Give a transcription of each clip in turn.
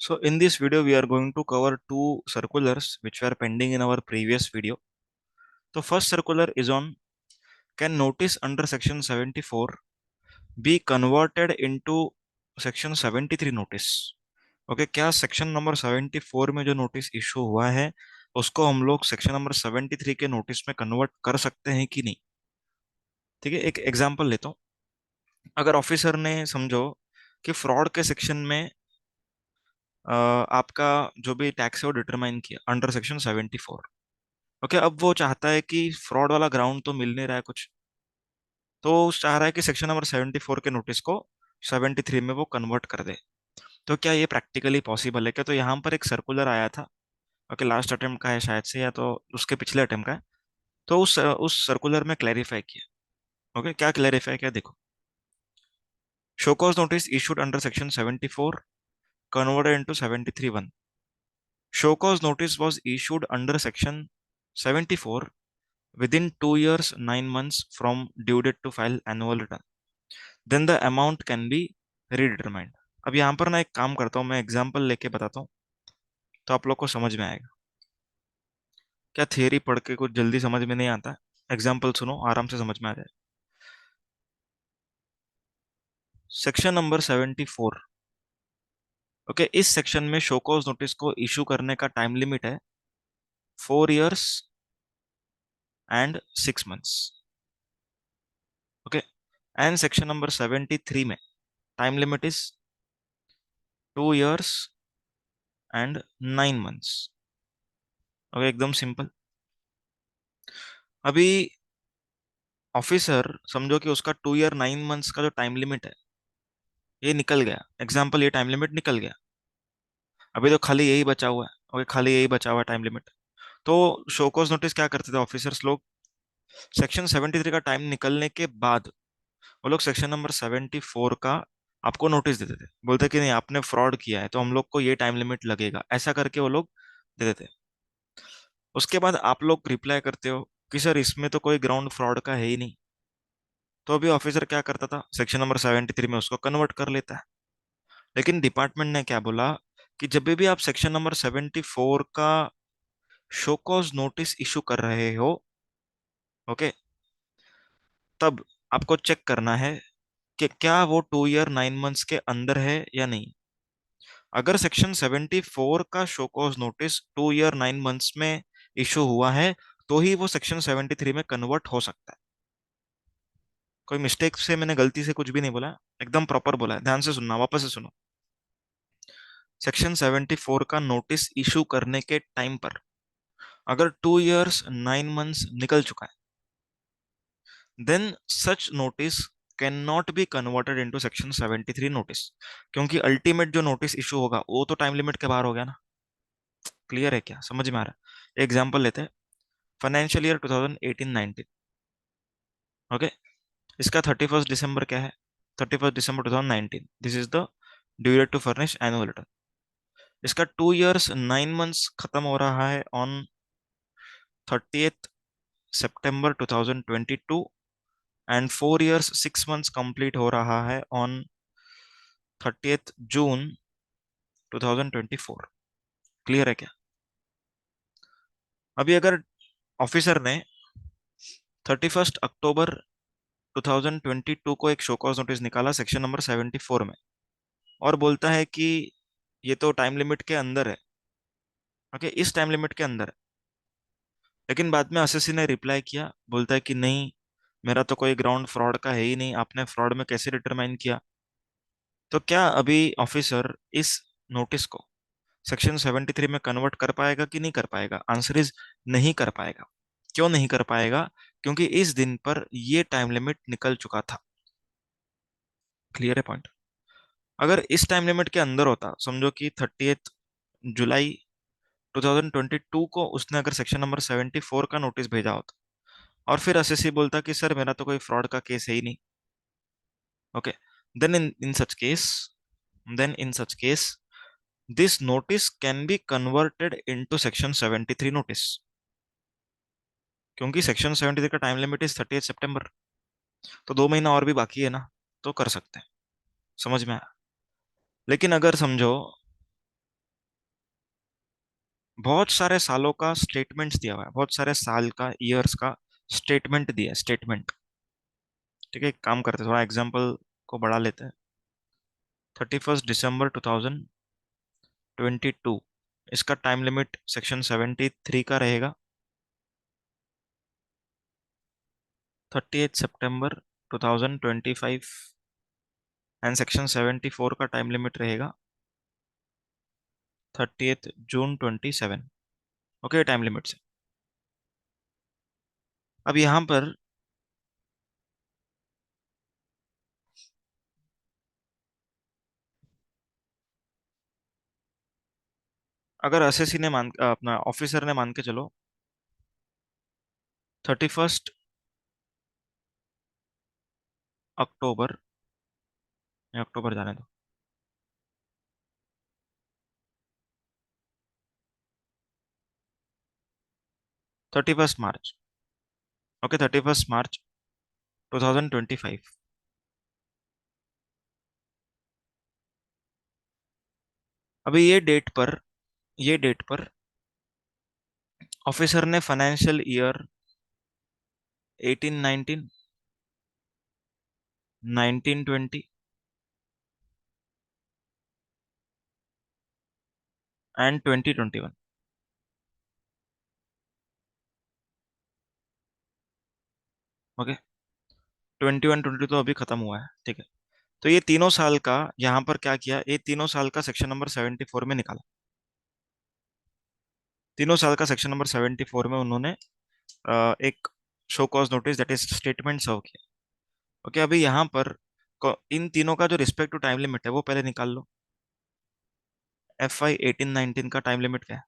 So in this video, we are going to cover two circulars which were pending in our previous video. The first circular is on, can notice under section 74 be converted into section 73 notice? Okay, क्या section number 74 में जो notice issue हुआ है उसको हम लोग section number 73 के notice में कन्वर्ट कर सकते हैं कि नहीं? ठीक है, एक एग्जांपल लेता हूँ। अगर ऑफिसर ने समझो कि फ्रॉड के सेक्शन में आपका जो भी टैक्स है वो डिटरमाइन किया अंडर सेक्शन 74। ओके, अब वो चाहता है कि फ्रॉड वाला ग्राउंड तो मिल नहीं रहा है कुछ, तो वो चाह रहा है कि सेक्शन नंबर 74 के नोटिस को 73 में वो कन्वर्ट कर दे। तो क्या ये प्रैक्टिकली पॉसिबल है क्या? तो यहाँ पर एक सर्कुलर आया था। ओके, लास्ट अटेम्प्ट का है शायद से, या तो उसके पिछले अटेम्प्ट का है। तो उस सर्कुलर में क्लैरिफाई किया। ओके, क्या क्लैरिफाई किया देखो। Show cause notice issued under section 74 converted into 73(1). Show cause notice was issued under section 74 within 2 years 9 months from due date to file annual return. Then the amount can be redetermined. अब यहाँ पर ना एक काम करता हूँ, मैं example लेके बताता हूँ तो आप लोग को समझ में आएगा। क्या थियरी पढ़ के कुछ जल्दी समझ में नहीं आता? एग्जाम्पल सुनो, आराम से समझ में आ जाए। Section number 74। ओके, इस सेक्शन में शो कॉज नोटिस को इशू करने का टाइम लिमिट है 4 years and 6 months। Okay, and section number 73 में time limit is 2 years and 9 months। Okay, एकदम सिंपल। अभी ऑफिसर समझो कि उसका 2 year 9 months का जो टाइम लिमिट है ये निकल गया। एग्जाम्पल, ये टाइम लिमिट निकल गया। अभी तो खाली यही बचा हुआ है। ओके, खाली यही बचा हुआ है टाइम लिमिट। तो शोकॉज नोटिस क्या करते थे ऑफिसर्स लोग? सेक्शन 73 का टाइम निकलने के बाद वो लोग सेक्शन नंबर 74 का आपको नोटिस देते थे। बोलते कि नहीं, आपने फ्रॉड किया है तो हम लोग को ये टाइम लिमिट लगेगा, ऐसा करके वो लोग देते थे। उसके बाद आप लोग रिप्लाई करते हो कि सर इसमें तो कोई ग्राउंड फ्रॉड का है ही नहीं। तो अभी ऑफिसर क्या करता था, सेक्शन नंबर 73 में उसको कन्वर्ट कर लेता है। लेकिन डिपार्टमेंट ने क्या बोला कि जब भी आप सेक्शन नंबर 74 का शो कॉज नोटिस इशू कर रहे हो, ओके, तब आपको चेक करना है कि क्या वो 2 year 9 months के अंदर है या नहीं। अगर सेक्शन 74 का show cause notice 2 year 9 months में इशू हुआ है तो ही वो सेक्शन 73 में कन्वर्ट हो सकता है। कोई मिस्टेक से मैंने गलती से कुछ भी नहीं बोला, एकदम प्रॉपर बोला है। ध्यान से सुनना, वापस से सुनो। सेक्शन 74 का नोटिस इशू करने के टाइम पर अगर 2 years 9 months निकल चुका है, then such notice can not be converted into section 73 notice, क्योंकि अल्टीमेट जो नोटिस इशू होगा वो तो टाइम लिमिट के बाहर हो गया ना। क्लियर है क्या? समझ में आ रहा है? एग्जाम्पल लेते हैं, फाइनेंशियल ईयर 2018-19। ओके, इसका 31 दिसंबर क्या है? 31 दिसंबर 2019, this is the due date to furnish annual return. इसका 2 years 9 months खत्म हो रहा है on 30th September 2022 and 4 years 6 months complete हो रहा है ऑन 30th June 2024। क्लियर है क्या? अभी अगर ऑफिसर ने 31 अक्टूबर 2022 को एक शो कॉज नोटिस निकाला सेक्शन नंबर 74 में और बोलता है कि ये तो टाइम लिमिट के अंदर है, ओके, इस टाइम लिमिट के अंदर है, लेकिन बाद में एसएससी ने रिप्लाई किया, बोलता है कि नहीं, मेरा तो कोई ग्राउंड फ्रॉड का है ही नहीं, आपने फ्रॉड में कैसे डिटरमाइन किया? तो क्या अभी ऑफिसर इस नोटिस को सेक्शन 73 में कन्वर्ट कर पाएगा कि नहीं कर पाएगा? आंसर इज नहीं कर पाएगा। क्यों नहीं कर पाएगा? क्योंकि इस दिन पर ये टाइम लिमिट निकल चुका था। क्लियर है पॉइंट? अगर इस टाइम लिमिट के अंदर होता, समझो कि 30th जुलाई 2022 को उसने अगर सेक्शन नंबर 74 का नोटिस भेजा होता और फिर एसएससी बोलता कि सर मेरा तो कोई फ्रॉड का केस है ही नहीं, okay, then in such case then in such case this notice can be converted into section 73 notice, क्योंकि सेक्शन 73 का time limit is 30th September। तो 2 महीना और भी बाकी है ना, तो कर सकते हैं। समझ में आया? लेकिन अगर समझो बहुत सारे सालों का स्टेटमेंट्स दिया हुआ है, बहुत सारे साल का, ईयर्स का स्टेटमेंट दिया है, स्टेटमेंट। ठीक है, एक काम करते हैं, थोड़ा एग्जाम्पल को बढ़ा लेते हैं। 31 दिसंबर 2022, इसका टाइम लिमिट सेक्शन 73 का रहेगा। 38 सितंबर 2025 एंड सेक्शन 74 का टाइम लिमिट रहेगा 30 जून 2027। ओके, टाइम लिमिट से। अब यहाँ पर अगर एसएससी ने अपना ऑफिसर ने मान के चलो 31 अक्टूबर, या अक्टूबर जाने दो, 31 मार्च। ओके, 31 मार्च 2025। अभी ये डेट पर ऑफिसर ने फाइनेंशियल ईयर 1819, 1920 एंड 2021। ओके, 21 22 तो अभी खत्म हुआ है, ठीक है। तो ये तीनों साल का यहाँ पर क्या किया, ये तीनों साल का सेक्शन नंबर 74 में निकाला। तीनों साल का सेक्शन नंबर 74 में उन्होंने एक show cause notice, that is statement serve किया। ओके, अभी यहाँ पर इन तीनों का जो रिस्पेक्टिव टाइम लिमिट है वो पहले निकाल लो। FI 1819 का टाइम लिमिट क्या है?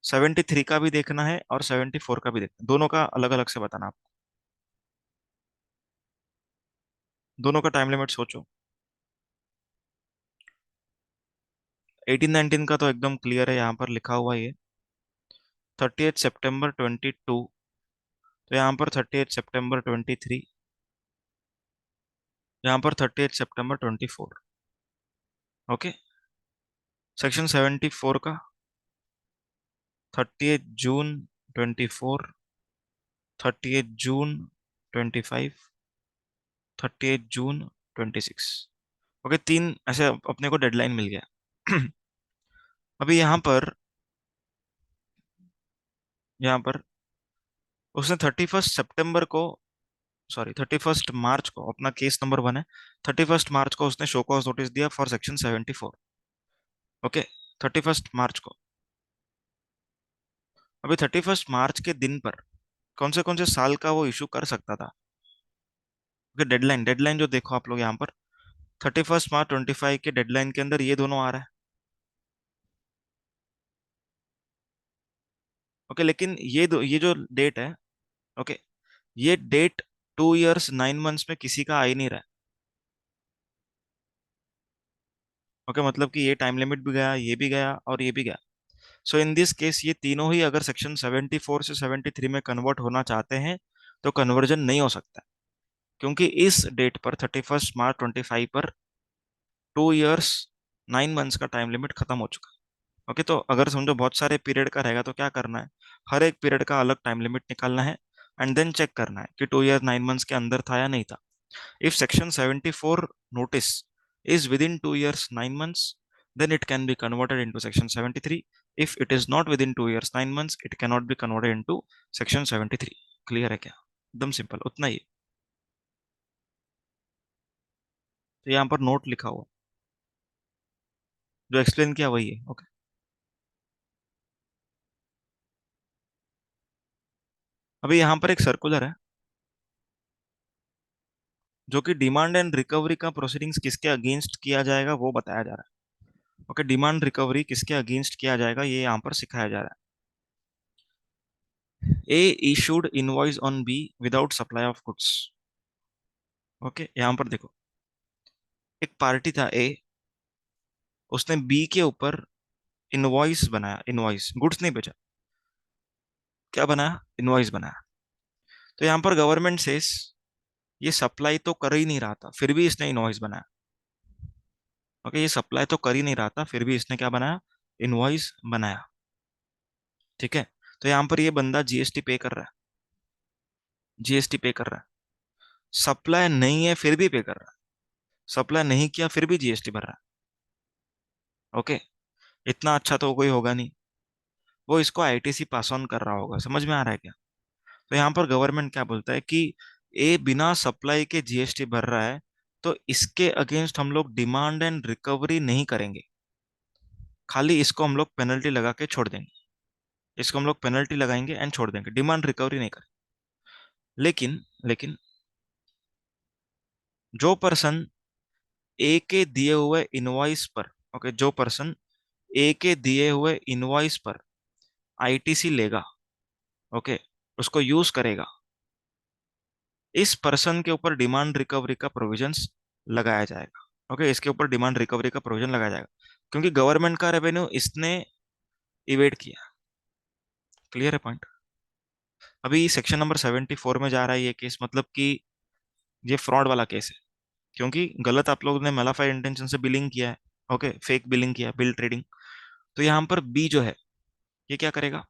73 का भी देखना है और 74 का भी देखना है, दोनों का अलग अलग से बताना आपको। दोनों का टाइम लिमिट सोचो। 1819 का तो एकदम क्लियर है, यहाँ पर लिखा हुआ ये 38 सितंबर 2022। तो यहाँ पर 38 सितंबर 2023, यहाँ पर 38 सितंबर 2024। ओके, सेक्शन 74 का 38 जून 2024, 38 जून 2025, 38 जून 2026। ओके, तीन ऐसे अपने को डेडलाइन मिल गया। अभी यहाँ पर उसने 31 सितंबर को, सॉरी 31 मार्च को, अपना केस नंबर 1 है, 31 मार्च को उसने शो कॉज नोटिस दिया फॉर सेक्शन 74। ओके, 31 मार्च को। अभी 31 मार्च के दिन पर कौन से साल का वो इशू कर सकता था? ओके, डेडलाइन डेडलाइन जो देखो आप लोग यहाँ पर 31 मार्च 2025 के डेडलाइन के अंदर ये दोनों आ रहा है। ओके, लेकिन ये जो डेट है, ओके, ये डेट 2 इयर्स 9 मंथ्स में किसी का आ ही नहीं रहा है। ओके, मतलब कि ये टाइम लिमिट भी गया, ये भी गया और ये भी गया। सो इन दिस केस ये तीनों ही अगर सेक्शन 74 से 73 में कन्वर्ट होना चाहते हैं तो कन्वर्जन नहीं हो सकता, क्योंकि इस डेट पर 31 मार्च 2025 पर 2 इयर्स 9 मंथ्स का टाइम लिमिट खत्म हो चुका है। ओके, तो अगर समझो बहुत सारे पीरियड का रहेगा तो क्या करना है, हर एक पीरियड का अलग टाइम लिमिट निकालना है एंड देन चेक करना है कि 2 इयर 9 मंथ्स के अंदर था या नहीं था। If section 74 notice is within 2 years 9 months, then it can be converted into section 73. If it is not within 2 years 9 months, it cannot be converted into section 73। Clear है क्या? एकदम सिंपल, उतना ही। तो यहाँ पर नोट लिखा हुआ, जो एक्सप्लेन किया वही है। ओके, अभी यहाँ पर एक सर्कुलर है जो कि डिमांड एंड रिकवरी का प्रोसीडिंग्स किसके अगेंस्ट किया जाएगा वो बताया जा रहा है। ओके, डिमांड रिकवरी किसके अगेंस्ट किया जाएगा ये यहाँ पर सिखाया जा रहा है। A issued invoice on B without supply of goods। Okay, यहाँ पर देखो, एक पार्टी था ए, उसने बी के ऊपर इनवॉइस बनाया, इनवॉइस, गुड्स नहीं बेचा, क्या बनाया, इनवॉइस बनाया। तो यहाँ पर गवर्नमेंट से ये सप्लाई तो कर ही नहीं रहा था फिर भी इसने इनवॉइस बनाया। ओके, ये सप्लाई तो कर ही नहीं रहा था फिर भी इसने क्या बनाया, इनवॉइस बनाया, ठीक है। तो यहाँ पर ये बंदा जीएसटी पे कर रहा है, जीएसटी पे कर रहा है। सप्लाई नहीं है फिर भी पे कर रहा है, सप्लाई नहीं किया फिर भी जीएसटी भर रहा है। ओके, इतना अच्छा तो कोई होगा नहीं। वो इसको आईटीसी पास ऑन कर रहा होगा, समझ में आ रहा है क्या? तो यहाँ पर गवर्नमेंट क्या बोलता है कि ये बिना सप्लाई के जीएसटी भर रहा है, तो इसके अगेंस्ट हम लोग डिमांड एंड रिकवरी नहीं करेंगे, खाली इसको हम लोग पेनल्टी लगा के छोड़ देंगे। इसको हम लोग पेनल्टी लगाएंगे एंड छोड़ देंगे, डिमांड रिकवरी नहीं करेंगे। लेकिन लेकिन जो पर्सन ए के दिए हुए इनवॉइस पर, ओके, जो पर्सन ए के दिए हुए इनवॉइस पर आईटीसी लेगा, ओके, उसको यूज करेगा, इस पर्सन के ऊपर डिमांड रिकवरी का प्रोविजंस लगाया जाएगा। ओके, इसके ऊपर डिमांड रिकवरी का प्रोविजन लगाया जाएगा, क्योंकि गवर्नमेंट का रेवेन्यू इसने इवेट किया। क्लियर है पॉइंट? अभी सेक्शन नंबर 74 में जा रहा है ये केस, मतलब कि ये फ्रॉड वाला केस है, क्योंकि गलत आप लोग ने मेलाफाइड इंटेंशन से बिलिंग किया है। ओके, फेक बिलिंग किया, बिल ट्रेडिंग। तो यहाँ पर बी जो है, ये क्या करेगा?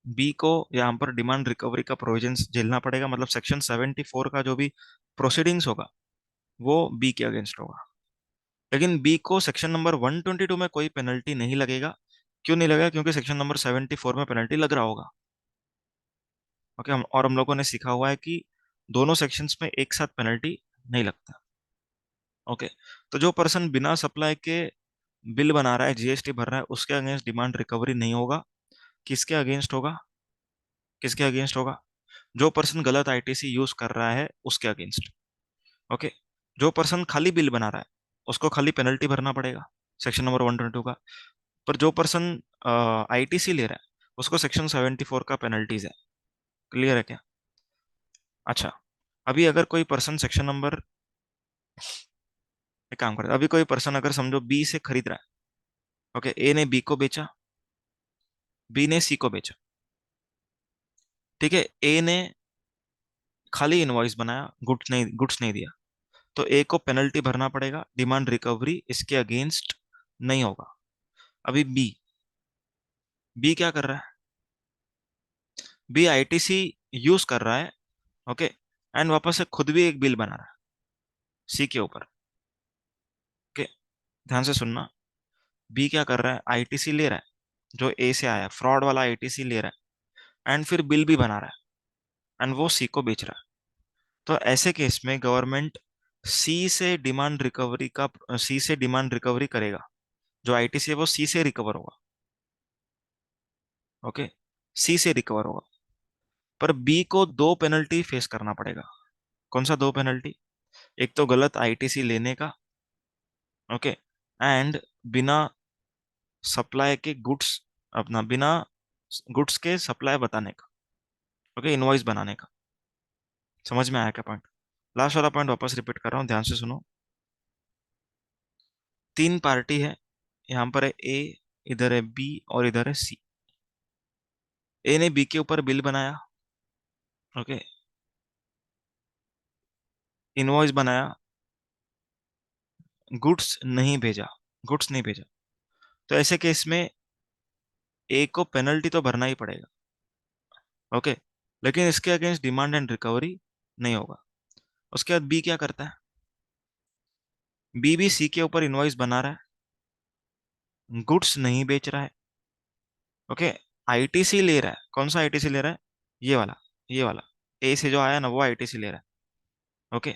बी को यहाँ पर डिमांड रिकवरी का प्रोविजंस झेलना पड़ेगा, मतलब सेक्शन 74 का जो भी प्रोसीडिंग्स होगा वो बी के अगेंस्ट होगा। लेकिन बी को सेक्शन नंबर 122 में कोई पेनल्टी नहीं लगेगा। क्यों नहीं लगेगा? क्योंकि सेक्शन नंबर 74 में पेनल्टी लग रहा होगा। ओके, और हम लोगों ने सीखा हुआ है कि दोनों सेक्शंस में एक साथ पेनल्टी नहीं लगता। ओके, तो जो पर्सन बिना सप्लाई के बिल बना रहा है, जीएसटी भर रहा है, उसके अगेंस्ट डिमांड रिकवरी नहीं होगा। किसके अगेंस्ट होगा? किसके अगेंस्ट होगा? जो पर्सन गलत आईटीसी यूज कर रहा है उसके अगेंस्ट। ओके, जो पर्सन खाली बिल बना रहा है उसको खाली पेनल्टी भरना पड़ेगा, सेक्शन नंबर 122 का। पर जो पर्सन आईटीसी ले रहा है उसको सेक्शन 74 का पेनल्टीज है। क्लियर है क्या? अच्छा, अभी अगर कोई पर्सन सेक्शन नंबर, एक काम करे, अभी कोई पर्सन अगर समझो बी से खरीद रहा है, ओके, ए ने बी को बेचा, बी ने सी को बेचा, ठीक है। ए ने खाली इनवॉइस बनाया, गुड्स नहीं दिया, तो ए को पेनल्टी भरना पड़ेगा, डिमांड रिकवरी इसके अगेंस्ट नहीं होगा। अभी बी, बी क्या कर रहा है? बी आईटीसी यूज कर रहा है, ओके, एंड वापस से खुद भी एक बिल बना रहा है सी के ऊपर। ओके, ध्यान से सुनना। बी क्या कर रहा है? आईटीसी ले रहा है, जो ए से आया फ्रॉड वाला आईटीसी ले रहा है, एंड फिर बिल भी बना रहा है, एंड वो सी को बेच रहा है। तो ऐसे केस में गवर्नमेंट सी से डिमांड रिकवरी करेगा। जो आईटीसी है वो सी से रिकवर होगा। ओके, सी से रिकवर होगा। पर बी को दो पेनल्टी फेस करना पड़ेगा। कौन सा दो पेनल्टी? एक तो गलत आईटीसी लेने का, ओके, एंड बिना सप्लाई के गुड्स, अपना बिना गुड्स के सप्लाई बताने का, ओके, इनवॉइस बनाने का। समझ में आया क्या पॉइंट? लास्ट वाला पॉइंट वापस रिपीट कर रहा हूँ, ध्यान से सुनो। तीन पार्टी है, यहाँ पर है ए, इधर है बी और इधर है सी। ए ने बी के ऊपर बिल बनाया, ओके, इनवॉइस बनाया, गुड्स नहीं भेजा, गुड्स नहीं भेजा। तो ऐसे केस में ए को पेनल्टी तो भरना ही पड़ेगा, ओके, लेकिन इसके अगेंस्ट डिमांड एंड रिकवरी नहीं होगा। उसके बाद बी क्या करता है? बी भी सी के ऊपर इनवॉइस बना रहा है, गुड्स नहीं बेच रहा है, ओके, आईटीसी ले रहा है। कौन सा आईटीसी ले रहा है? ये वाला, ये वाला ए से जो आया ना वो आईटीसी ले रहा है। ओके,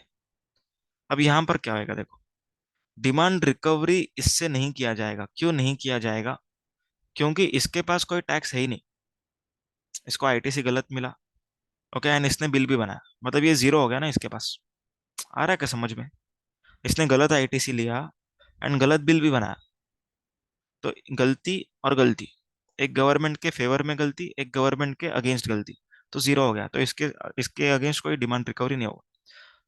अब यहां पर क्या होगा देखो, डिमांड रिकवरी इससे नहीं किया जाएगा। क्यों नहीं किया जाएगा? क्योंकि इसके पास कोई टैक्स है ही नहीं, इसको आईटीसी गलत मिला, ओके, एंड इसने बिल भी बनाया, मतलब ये जीरो हो गया ना इसके पास। आ रहा है क्या समझ में? इसने गलत आईटीसी लिया एंड गलत बिल भी बनाया, तो गलती और गलती, एक गवर्नमेंट के फेवर में गलती, एक गवर्नमेंट के अगेंस्ट गलती, तो जीरो हो गया। तो इसके इसके अगेंस्ट कोई डिमांड रिकवरी नहीं होगा।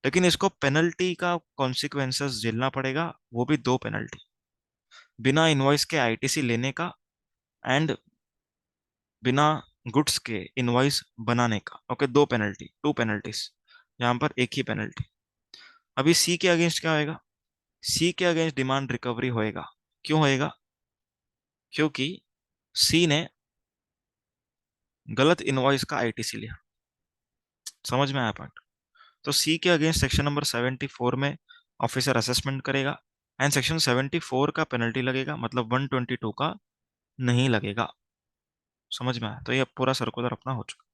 लेकिन इसको पेनल्टी का कॉन्सिक्वेंसेस झेलना पड़ेगा, वो भी दो पेनल्टी, बिना इनवॉइस के आईटीसी लेने का एंड बिना गुड्स के इनवॉइस बनाने का। ओके, दो पेनल्टी, टू पेनल्टीज, यहाँ पर एक ही पेनल्टी। अभी सी के अगेंस्ट क्या होएगा? सी के अगेंस्ट डिमांड रिकवरी होएगा। क्यों होएगा? क्योंकि सी ने गलत इनवॉइस का आईटीसी लिया। समझ में आया पॉइंट? तो सी के अगेंस्ट सेक्शन नंबर 74 में ऑफिसर असेसमेंट करेगा, एंड सेक्शन 74 का पेनल्टी लगेगा, मतलब 122 का नहीं लगेगा। समझ में आया? तो ये पूरा सर्कुलर अपना हो चुका।